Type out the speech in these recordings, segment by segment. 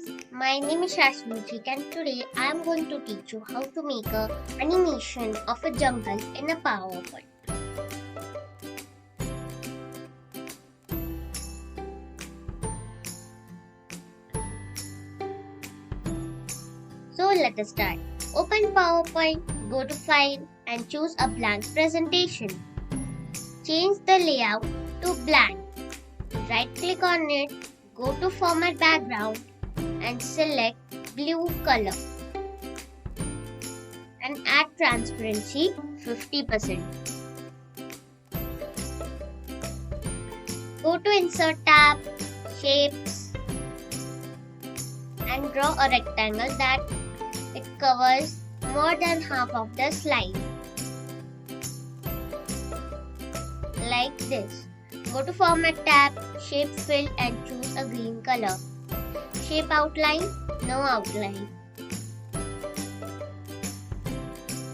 guys, my name is Shashmiti and today I am going to teach you how to make a animation of a jungle in a PowerPoint. So let us start. Open PowerPoint, go to File and choose a blank presentation. Change the layout to blank. Right click on it, go to Format Background and select blue color and add transparency 50%. Go to Insert tab, Shapes and draw a rectangle that it covers more than half of the slide. Like this. Go to Format tab, Shape Fill and choose a green color. Shape Outline, no outline.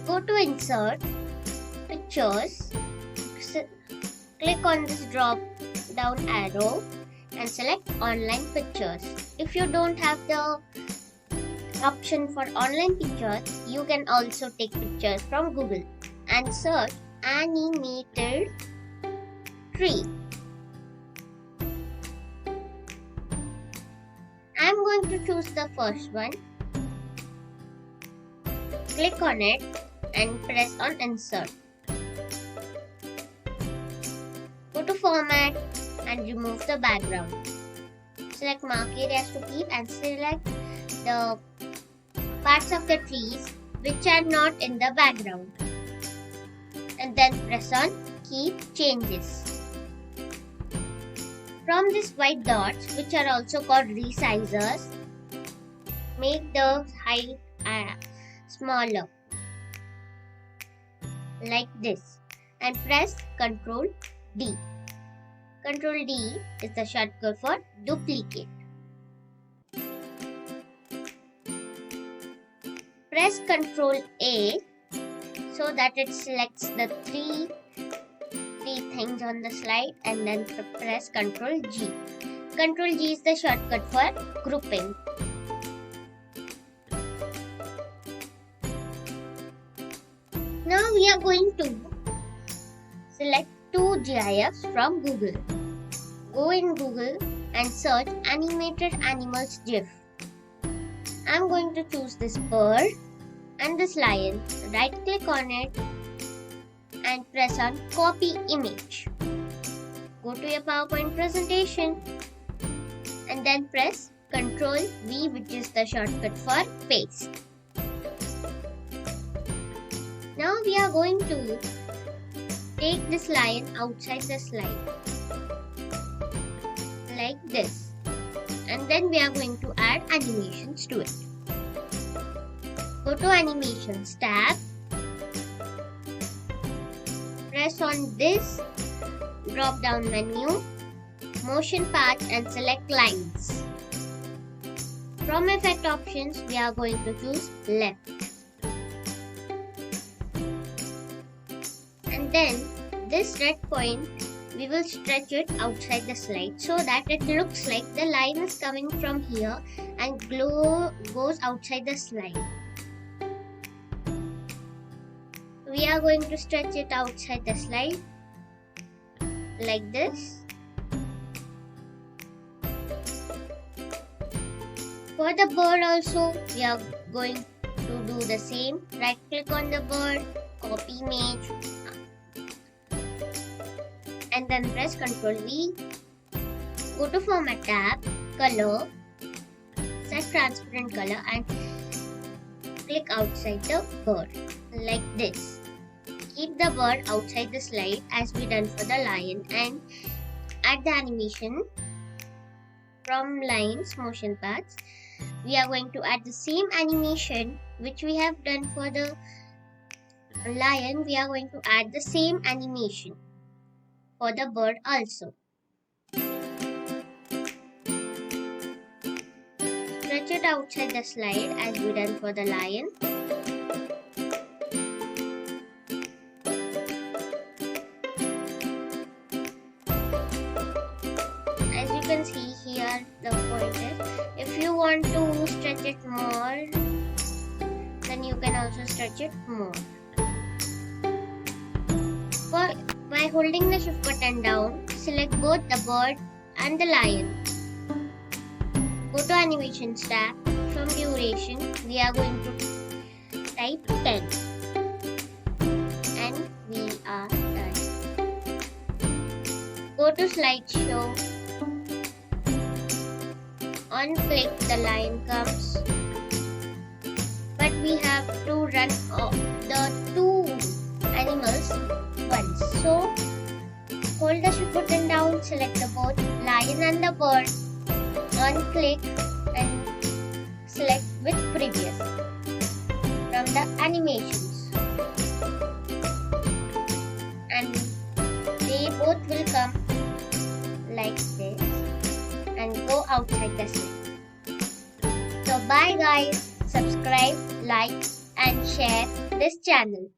Go to Insert, Pictures, click on this drop down arrow and select Online Pictures. If you don't have the option for online pictures, you can also take pictures from Google and search animated tree. I am going to choose the first one. Click on it and press on Insert. Go to Format and remove the background. Select Mark Areas to Keep and select the parts of the trees which are not in the background. And then press on Keep Changes. From these white dots, which are also called resizers, make the height smaller, like this, and press Ctrl D. Ctrl D is the shortcut for duplicate. Press Ctrl A so that it selects the three things on the slide and then press Ctrl G. Ctrl G is the shortcut for grouping. Now we are going to select two GIFs from Google. Go in Google and search animated animals GIF. I am going to choose this bird and this lion. Right click on it and press on Copy Image. Go to your PowerPoint presentation and then press Ctrl V, which is the shortcut for paste. Now we are going to take this lion outside the slide like this, and then we are going to add animations to it. Go to Animations tab. Press on this drop down menu, Motion Path and select Lines. From Effect Options, we are going to choose Left. And then this red point, we will stretch it outside the slide so that it looks like the line is coming from here and goes outside the slide. We are going to stretch it outside the slide like this. For the bird also, we are going to do the same. Right click on the bird, copy image, and then press Ctrl V. Go to Format tab, Color, set transparent color and click outside the bird like this. Keep the bird outside the slide as we done for the lion and add the animation from lines, motion paths. We are going to add the same animation which we have done for the lion. We are going to add the same animation for the bird also. Stretch it outside the slide as we done for the lion. can see here the point is, if you want to stretch it more, then you can also stretch it more. By holding the shift button down, select both the bird and the lion. Go to Animations tab. From Duration, we are going to type 10. And we are done. Go to Slideshow. On click, the lion comes. But we have to run the two animals once. So, hold the shift button down, select the both lion and the bird. On click and select with previous from the animations, and they both will come like this and go outside the screen. So bye guys, subscribe, like and share this channel.